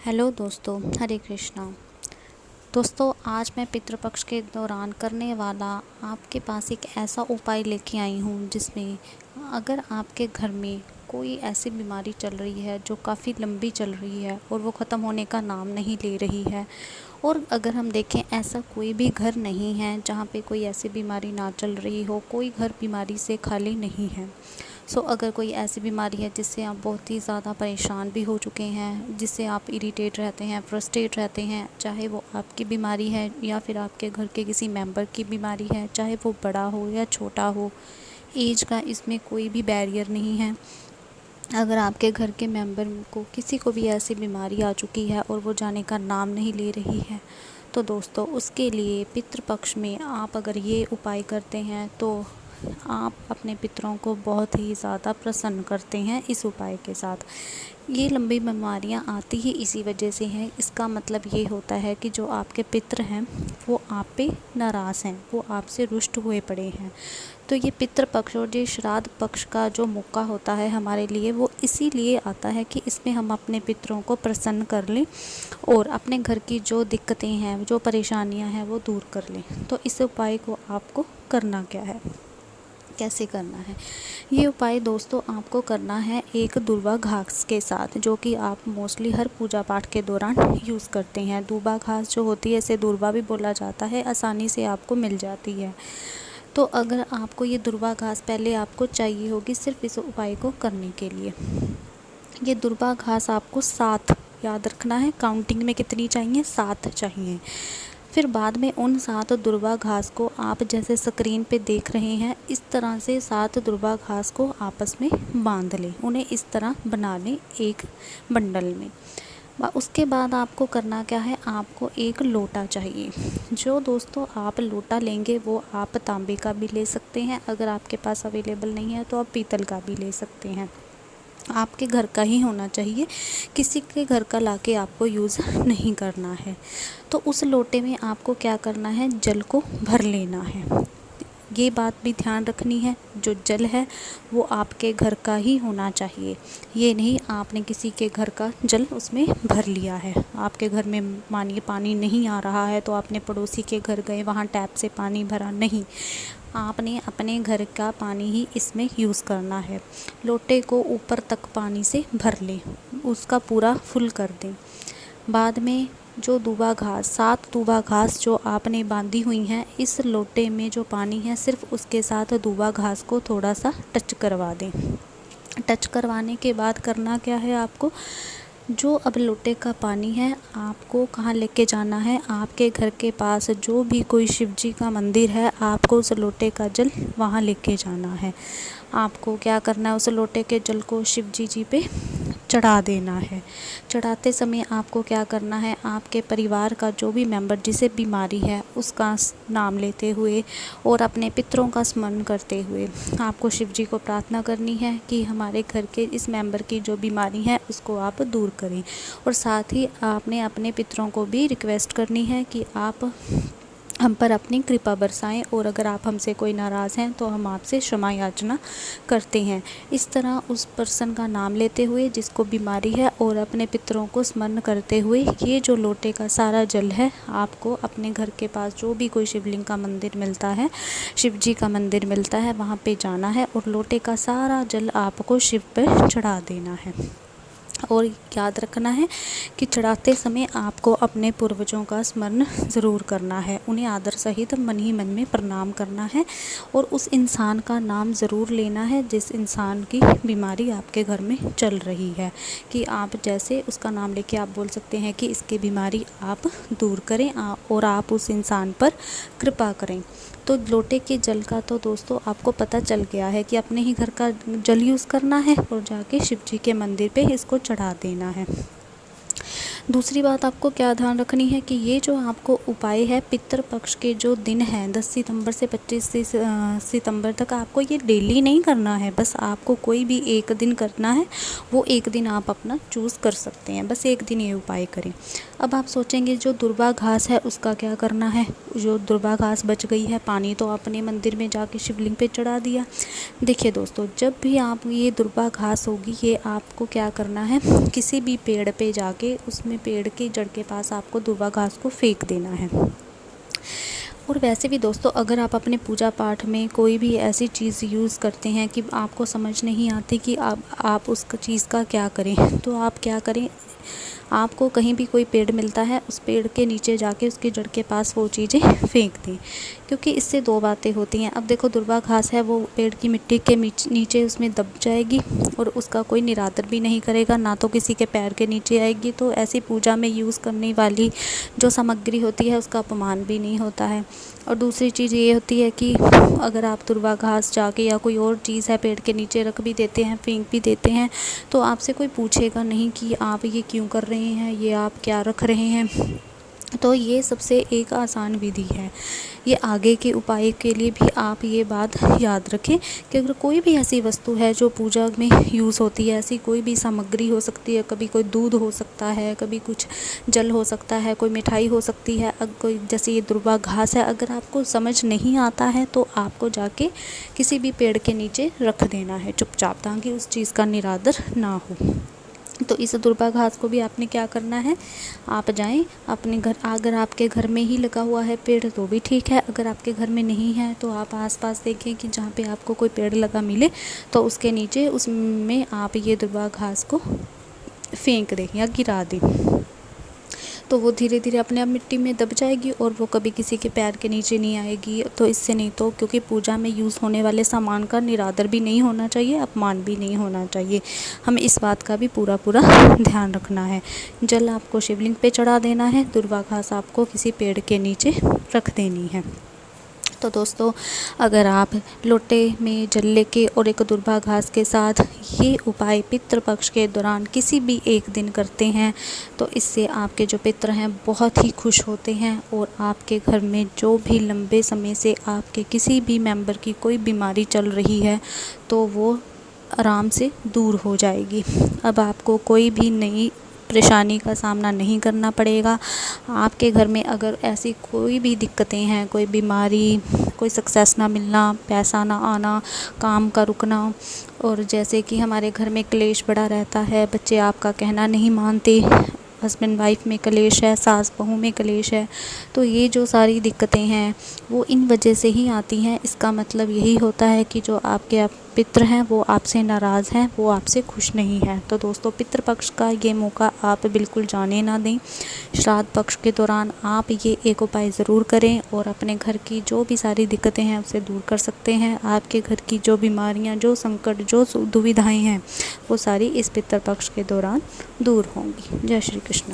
Hello दोस्तों, हरे कृष्णा। दोस्तों, आज मैं पितृपक्ष के दौरान करने वाला आपके पास एक ऐसा उपाय लेके आई हूँ जिसमें अगर आपके घर में कोई ऐसी बीमारी चल रही है जो काफ़ी लंबी चल रही है और वो ख़त्म होने का नाम नहीं ले रही है, और अगर हम देखें ऐसा कोई भी घर नहीं है जहाँ पे कोई ऐसी बीमारी ना चल रही हो, कोई घर बीमारी से खाली नहीं है। अगर कोई ऐसी बीमारी है जिससे आप बहुत ही ज़्यादा परेशान भी हो चुके हैं, जिससे आप इरिटेट रहते हैं, फ्रस्ट्रेट रहते हैं, चाहे वो आपकी बीमारी है या फिर आपके घर के किसी मेंबर की बीमारी है, चाहे वो बड़ा हो या छोटा हो, एज का इसमें कोई भी बैरियर नहीं है। अगर आपके घर के मेंबर को किसी को भी ऐसी बीमारी आ चुकी है और वो जाने का नाम नहीं ले रही है, तो दोस्तों उसके लिए पितृपक्ष में आप अगर ये उपाय करते हैं तो आप अपने पितरों को बहुत ही ज़्यादा प्रसन्न करते हैं इस उपाय के साथ। ये लंबी बीमारियां आती ही इसी वजह से हैं। इसका मतलब ये होता है कि जो आपके पितर हैं वो आप पे नाराज़ हैं, वो आपसे रुष्ट हुए पड़े हैं। तो ये पितृपक्ष और ये श्राद्ध पक्ष का जो मौका होता है हमारे लिए, वो इसीलिए आता है कि इसमें हम अपने पितरों को प्रसन्न कर लें और अपने घर की जो दिक्कतें हैं, जो परेशानियां हैं, वो दूर कर लें। तो इस उपाय को आपको करना क्या है, कैसे करना है? ये उपाय दोस्तों आपको करना है एक दूर्वा घास के साथ, जो कि आप मोस्टली हर पूजा पाठ के दौरान यूज़ करते हैं। दूर्वा घास जो होती है, इसे दूर्वा भी बोला जाता है, आसानी से आपको मिल जाती है। तो अगर आपको ये दूर्वा घास पहले आपको चाहिए होगी सिर्फ इस उपाय को करने के लिए। ये दूर्वा घास आपको 7 याद रखना है, काउंटिंग में कितनी चाहिए, 7 चाहिए। फिर बाद में उन 7 दूर्वा घास को आप जैसे स्क्रीन पे देख रहे हैं, इस तरह से 7 दूर्वा घास को आपस में बांध लें, उन्हें इस तरह बना लें एक बंडल में। उसके बाद आपको करना क्या है, आपको एक लोटा चाहिए। जो दोस्तों आप लोटा लेंगे वो आप तांबे का भी ले सकते हैं, अगर आपके पास अवेलेबल नहीं है तो आप पीतल का भी ले सकते हैं। आपके घर का ही होना चाहिए, किसी के घर का लाके आपको यूज़ नहीं करना है। तो उस लोटे में आपको क्या करना है, जल को भर लेना है। ये बात भी ध्यान रखनी है, जो जल है वो आपके घर का ही होना चाहिए। ये नहीं आपने किसी के घर का जल उसमें भर लिया है। आपके घर में मानिए पानी नहीं आ रहा है तो आपने पड़ोसी के घर गए, वहाँ टैप से पानी भरा, नहीं, आपने अपने घर का पानी ही इसमें यूज़ करना है। लोटे को ऊपर तक पानी से भर लें, उसका पूरा फुल कर दें। बाद में जो दूबा घास, 7 दूबा घास जो आपने बांधी हुई हैं, इस लोटे में जो पानी है सिर्फ उसके साथ दूबा घास को थोड़ा सा टच करवा दें। टच करवाने के बाद करना क्या है, आपको जो अब लोटे का पानी है आपको कहाँ लेके जाना है, आपके घर के पास जो भी कोई शिव जी का मंदिर है, आपको उस लोटे का जल वहाँ लेके जाना है। आपको क्या करना है, उस लोटे के जल को शिव जी पे चढ़ा देना है। चढ़ाते समय आपको क्या करना है, आपके परिवार का जो भी मेंबर जिसे बीमारी है उसका नाम लेते हुए और अपने पितरों का स्मरण करते हुए आपको शिव जी को प्रार्थना करनी है कि हमारे घर के इस मेंबर की जो बीमारी है उसको आप दूर करें। और साथ ही आपने अपने पितरों को भी रिक्वेस्ट करनी है कि आप हम पर अपनी कृपा बरसाएं, और अगर आप हमसे कोई नाराज़ हैं तो हम आपसे क्षमा याचना करते हैं। इस तरह उस पर्सन का नाम लेते हुए जिसको बीमारी है और अपने पितरों को स्मरण करते हुए ये जो लोटे का सारा जल है आपको अपने घर के पास जो भी कोई शिवलिंग का मंदिर मिलता है, शिव जी का मंदिर मिलता है, वहाँ पे जाना है और लोटे का सारा जल आपको शिव पर चढ़ा देना है। और याद रखना है कि चढ़ाते समय आपको अपने पूर्वजों का स्मरण ज़रूर करना है, उन्हें आदर सहित मन ही मन में प्रणाम करना है और उस इंसान का नाम ज़रूर लेना है जिस इंसान की बीमारी आपके घर में चल रही है, कि आप जैसे उसका नाम लेके आप बोल सकते हैं कि इसकी बीमारी आप दूर करें और आप उस इंसान पर कृपा करें। तो लोटे के जल का तो दोस्तों आपको पता चल गया है कि अपने ही घर का जल यूज़ करना है और जाके शिव जी के मंदिर पे इसको चढ़ा देना है। दूसरी बात आपको क्या ध्यान रखनी है कि ये जो आपको उपाय है पितृपक्ष के जो दिन हैं 10 सितंबर से 25 सितंबर तक, आपको ये डेली नहीं करना है, बस आपको कोई भी एक दिन करना है, वो एक दिन आप अपना चूज़ कर सकते हैं, बस एक दिन ये उपाय करें। अब आप सोचेंगे जो दुर्वा घास है उसका क्या करना है, जो दुर्वा घास बच गई है, पानी तो आपने मंदिर में जाके शिवलिंग पे चढ़ा दिया। देखिए दोस्तों, जब भी आप ये दुर्वा घास होगी ये आपको क्या करना है, किसी भी पेड़ पे जाके उसमें पेड़ की जड़ के पास आपको दुर्वा घास को फेंक देना है। और वैसे भी दोस्तों, अगर आप अपने पूजा पाठ में कोई भी ऐसी चीज़ यूज़ करते हैं कि आपको समझ नहीं आती कि आप उस चीज़ का क्या करें, तो आप क्या करें, आपको कहीं भी कोई पेड़ मिलता है, उस पेड़ के नीचे जाके उसकी जड़ के पास वो चीज़ें फेंक दें, क्योंकि इससे दो बातें होती हैं। अब देखो, दुर्वा घास है वो पेड़ की मिट्टी के नीचे उसमें दब जाएगी और उसका कोई निरादर भी नहीं करेगा, ना तो किसी के पैर के नीचे आएगी, तो ऐसी पूजा में यूज़ करने वाली जो सामग्री होती है उसका अपमान भी नहीं होता है। और दूसरी चीज़ ये होती है कि अगर आप दुर्वा घास जाके या कोई और चीज़ है पेड़ के नीचे रख भी देते हैं, फेंक भी देते हैं, तो आपसे कोई पूछेगा नहीं कि आप ये क्यों कर रहे हैं, ये आप क्या रख रहे हैं। तो ये सबसे एक आसान विधि है। ये आगे के उपाय के लिए भी आप ये बात याद रखें कि अगर कोई भी ऐसी वस्तु है जो पूजा में यूज़ होती है, ऐसी कोई भी सामग्री हो सकती है, कभी कोई दूध हो सकता है, कभी कुछ जल हो सकता है, कोई मिठाई हो सकती है, अगर कोई जैसे ये दुर्वा घास है, अगर आपको समझ नहीं आता है तो आपको जाके किसी भी पेड़ के नीचे रख देना है चुपचाप, ताकि उस चीज़ का निरादर ना हो। तो इस दुर्वा घास को भी आपने क्या करना है, आप जाएं अपने घर, अगर आपके घर में ही लगा हुआ है पेड़ तो भी ठीक है, अगर आपके घर में नहीं है तो आप आसपास देखें कि जहाँ पे आपको कोई पेड़ लगा मिले तो उसके नीचे उसमें आप ये दुर्वा घास को फेंक दें या गिरा दें, तो वो धीरे धीरे अपने आप मिट्टी में दब जाएगी और वो कभी किसी के पैर के नीचे नहीं आएगी। तो इससे नहीं तो, क्योंकि पूजा में यूज़ होने वाले सामान का निरादर भी नहीं होना चाहिए, अपमान भी नहीं होना चाहिए, हमें इस बात का भी पूरा ध्यान रखना है। जल आपको शिवलिंग पे चढ़ा देना है, दुर्वा घास आपको किसी पेड़ के नीचे रख देनी है। तो दोस्तों, अगर आप लोटे में जल लेके और एक दुर्वा घास के साथ ये उपाय पितृपक्ष के दौरान किसी भी एक दिन करते हैं, तो इससे आपके जो पितृ हैं बहुत ही खुश होते हैं और आपके घर में जो भी लंबे समय से आपके किसी भी मेंबर की कोई बीमारी चल रही है तो वो आराम से दूर हो जाएगी। अब आपको कोई भी नई परेशानी का सामना नहीं करना पड़ेगा। आपके घर में अगर ऐसी कोई भी दिक्कतें हैं, कोई बीमारी, कोई सक्सेस ना मिलना, पैसा ना आना, काम का रुकना, और जैसे कि हमारे घर में क्लेश बड़ा रहता है, बच्चे आपका कहना नहीं मानते, हस्बैंड वाइफ में कलेश है, सास बहू में कलेश है, तो ये जो सारी दिक्कतें हैं वो इन वजह से ही आती हैं। इसका मतलब यही होता है कि जो आपके पितृ हैं वो आपसे नाराज़ हैं, वो आपसे खुश नहीं हैं। तो दोस्तों, पितृपक्ष का ये मौका आप बिल्कुल जाने ना दें। श्राद्ध पक्ष के दौरान आप ये एक उपाय ज़रूर करें और अपने घर की जो भी सारी दिक्कतें हैं उसे दूर कर सकते हैं। आपके घर की जो बीमारियां, जो संकट, जो दुविधाएं हैं वो सारी इस पितृपक्ष के दौरान दूर होंगी। जय श्री कृष्ण।